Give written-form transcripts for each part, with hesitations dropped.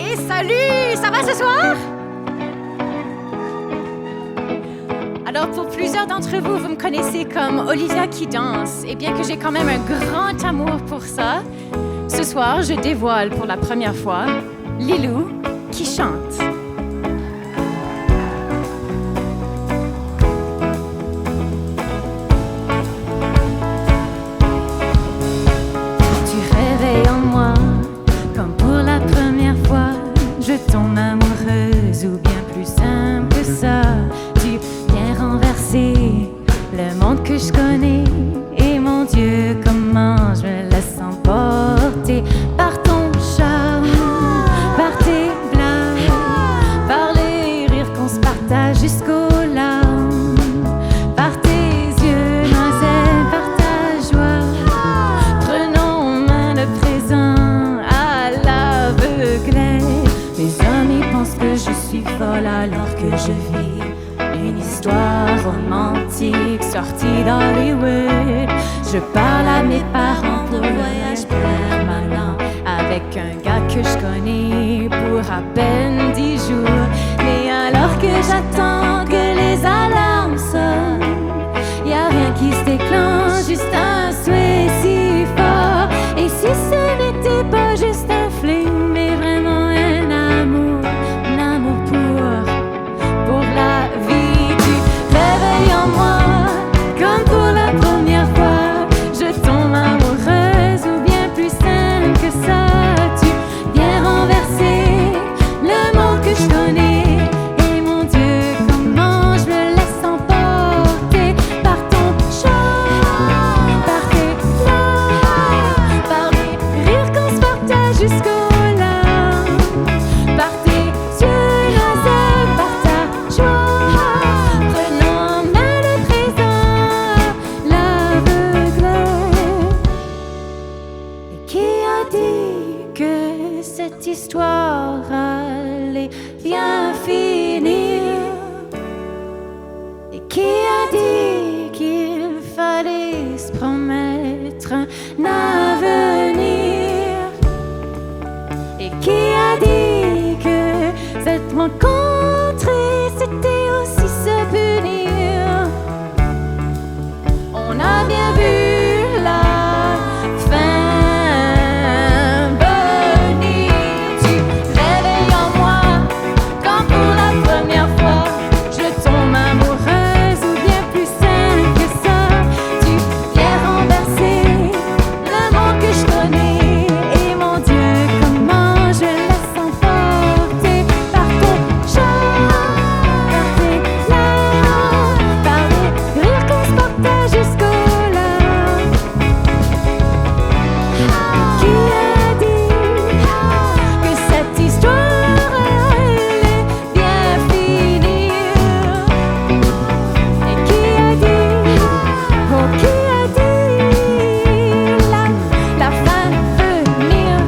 Et salut, ça va ce soir? Alors pour plusieurs d'entre vous, vous me connaissez comme Olivia qui danse. Et bien que j'ai quand même un grand amour pour ça, ce soir, je dévoile pour la première fois Lilou qui chante. Tu réveilles en moi comme pour la première fois. Je tombe amoureuse ou bien plus simple que ça. Tu viens renverser le monde que je connais. Et mon Dieu, comment je me laisse emporter par ton charme, par tes blagues, par les rires qu'on se partage jusqu'aux larmes, par tes yeux noisettes, par ta joie. Prenons en main le présent à l'aveuglette. Mes amis pensent que je suis folle alors que je vis une histoire romantique sortie d'Hollywood. Je parle à mes parents pour le voyage permanent avec un gars que je connais pour à peine 10 jours. Mais alors que j'attends que les alarmes sonnent, y a rien qui se déclenche, juste un souhait si fort. Et si ce n'était pas juste un fling, mais vraiment un amour pour la vie. Tu réveilles en moi comme pour la première fois. Je tombe amoureuse ou bien plus simple que ça. Tu viens renverser le monde que je connais. Et mon Dieu, comment je me laisse emporter par ton chant, par tes larmes, par les rires qu'on se partage jusqu'aux larmes, par tes yeux noisettes, par ta joie. Prenons en main le présent, l'aveuglette. Et qui a dit que cette histoire allait bien finir? Et qui a dit qu'il fallait se promettre un avenir? Et qui a dit que cette rencontre c'était aussi se punir? On a bien vu la fin venir. Tu réveilles en moi comme pour la première fois. Je tombe amoureuse ou bien plus simple que ça. Tu viens renverser le monde que je connais. Et mon Dieu, comment je laisse emporter par ton chant, par tes larmes, par les rires qu'on se partage jusqu'aux larmes. Qui a dit que cette histoire allait bien finir? Et qui a dit, oh qui a dit la fin venir?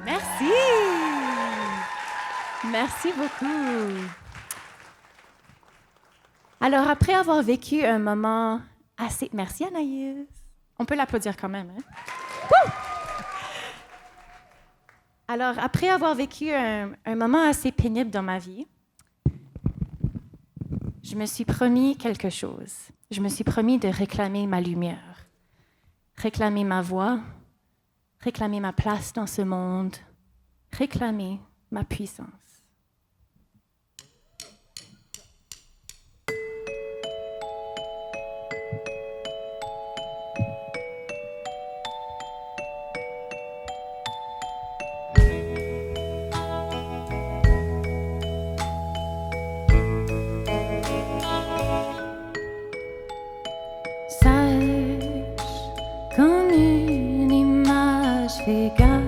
Merci. Merci beaucoup. Alors, après avoir vécu un moment assez... Merci, Anaïs. On peut l'applaudir quand même, hein? Wouh! Alors, après avoir vécu un moment assez pénible dans ma vie, je me suis promis quelque chose. Je me suis promis de réclamer ma lumière, réclamer ma voix, réclamer ma place dans ce monde, réclamer ma puissance. Sage comme une image, fais gaffe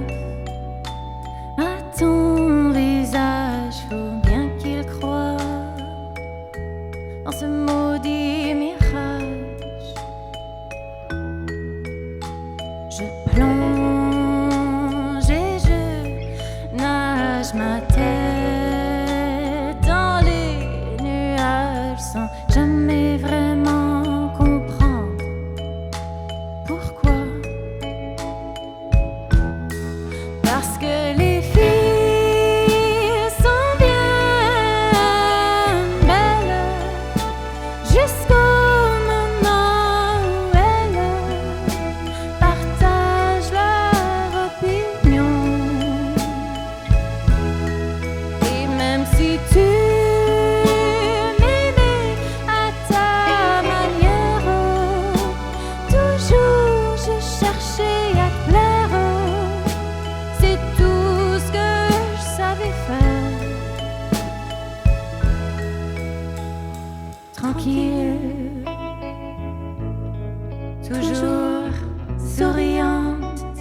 à ton visage, faut bien qu'il croie en ce maudit mirage. Je plonge et je nage ma tête dans les nuages sans jamais tranquille, toujours souriante,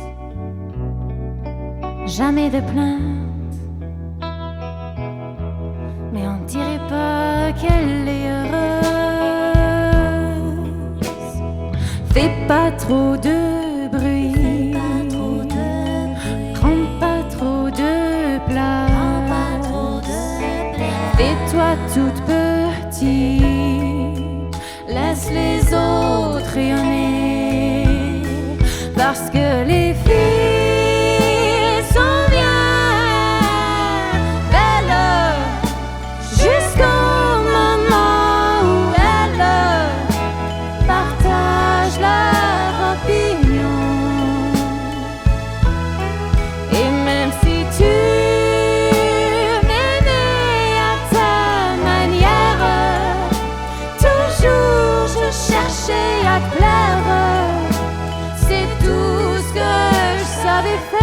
jamais de plainte, mais on dirait pas qu'elle est heureuse. Fais pas trop de bruit, prends pas trop de place, fais-toi toute petite, laisse les autres rayonner, parce que les filles sont bien belles jusqu'au moment où elles partagent leur opinion. Et même si tu m'aimais à ta manière, toujours je cherchais à te plaire. C'est tout ce que je savais faire.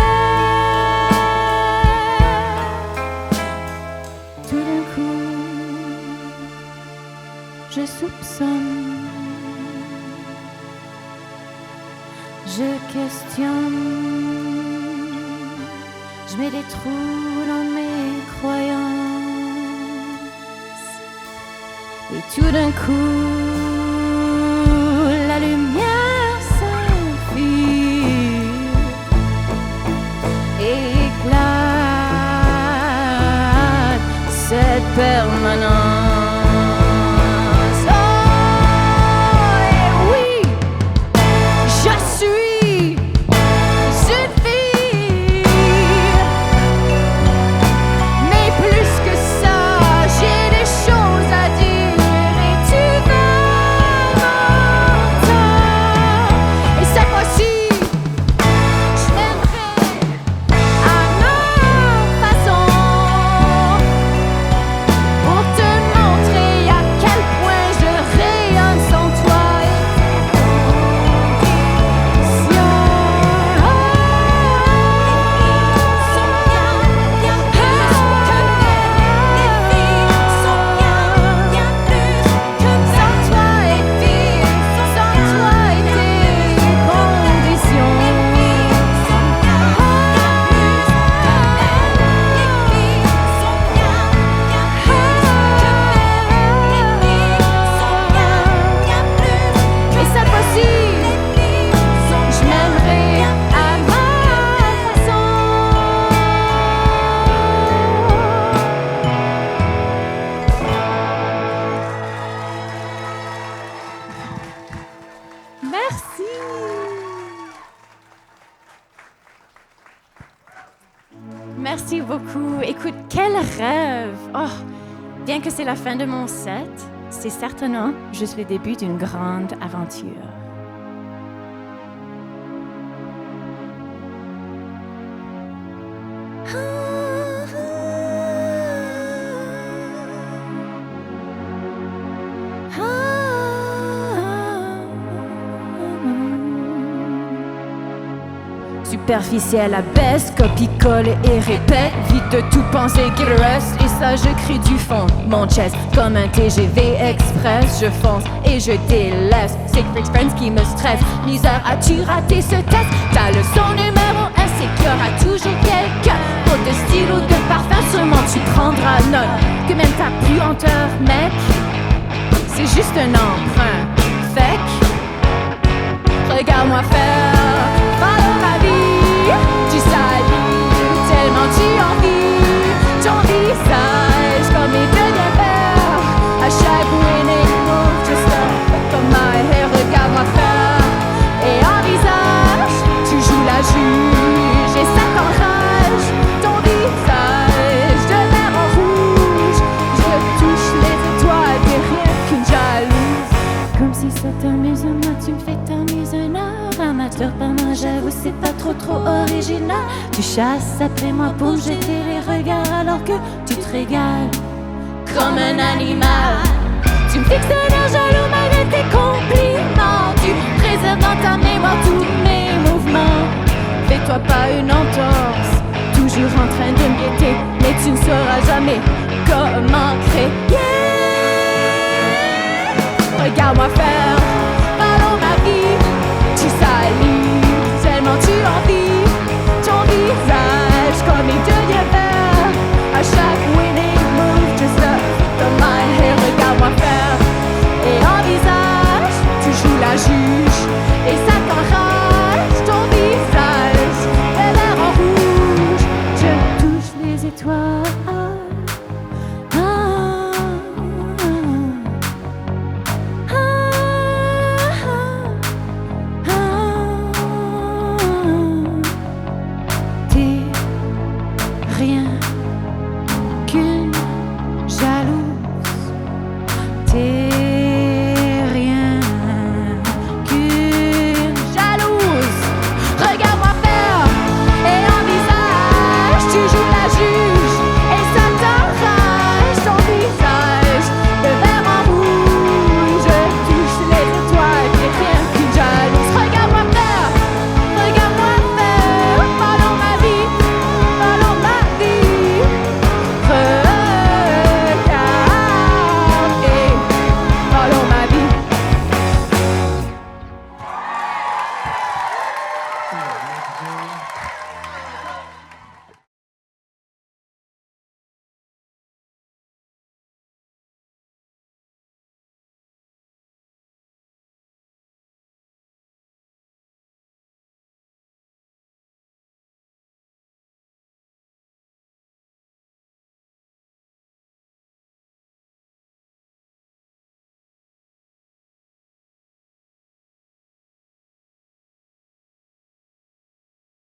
Tout d'un coup, je soupçonne, je questionne, je mets des trous dans mes croyances. Et tout d'un coup, la lumière s'enfuit et éclate cette permanence. Oh, et oui, je suis une fille, mais plus que ça, j'ai des choses à dire et tu vas m'entendre. Et cette fois-ci, je m'aimerais à ma façon pour te montrer à quel point je rayonne sans toi. Merci. Merci beaucoup. Écoute, quel rêve. Oh, bien que c'est la fin de mon set, c'est certainement juste le début d'une grande aventure. Superficielle, abaisse, copie-colle et répète. Vite de tout penser qu'il reste. Et ça, je crie du fond de mon chest. Comme un TGV express, je fonce et je délaisse. C'est Fake Friends qui me stresse. Misère, as-tu raté ce test? Ta leçon numéro 1, c'est qu'il y aura toujours quelqu'un. Pour de style ou de parfum, sûrement tu prendras note. Que même ta puanteur, mec, c'est juste un emprunt. Fait que, regarde-moi faire. Follow ma vie, tu salis tellement tu envies ton visage comme mes deux verres. À chaque winning move, just look on my hair, regarde-moi faire. Et envisage, tu joues la juge et ça t'enrage. Ton visage de mer en rouge, je touche les étoiles, t'es rien qu'une jalouse. Comme si ça t'amuse, moi tu me fais t'amuser un amateur par moi, j'avoue c'est pas trop original. Tu chasses après moi pour jeter les regards alors que tu te régales comme un animal. Tu me fixes un air jaloux malgré tes compliments. Tu préserves dans ta mémoire tous mes mouvements. Fais-toi pas une entorse, toujours en train de me guetter, mais tu ne sauras jamais comment créer regarde-moi faire. Allons ma vie, tu salis tellement tu envies ton visage comme il devient vert. À chaque winning move, just the line. Et regarde-moi faire. Et envisage, tu joues la juge. Et ça t'enrage, ton visage. Et l'air en rouge, je touche les étoiles. Rien qu'une jalouse.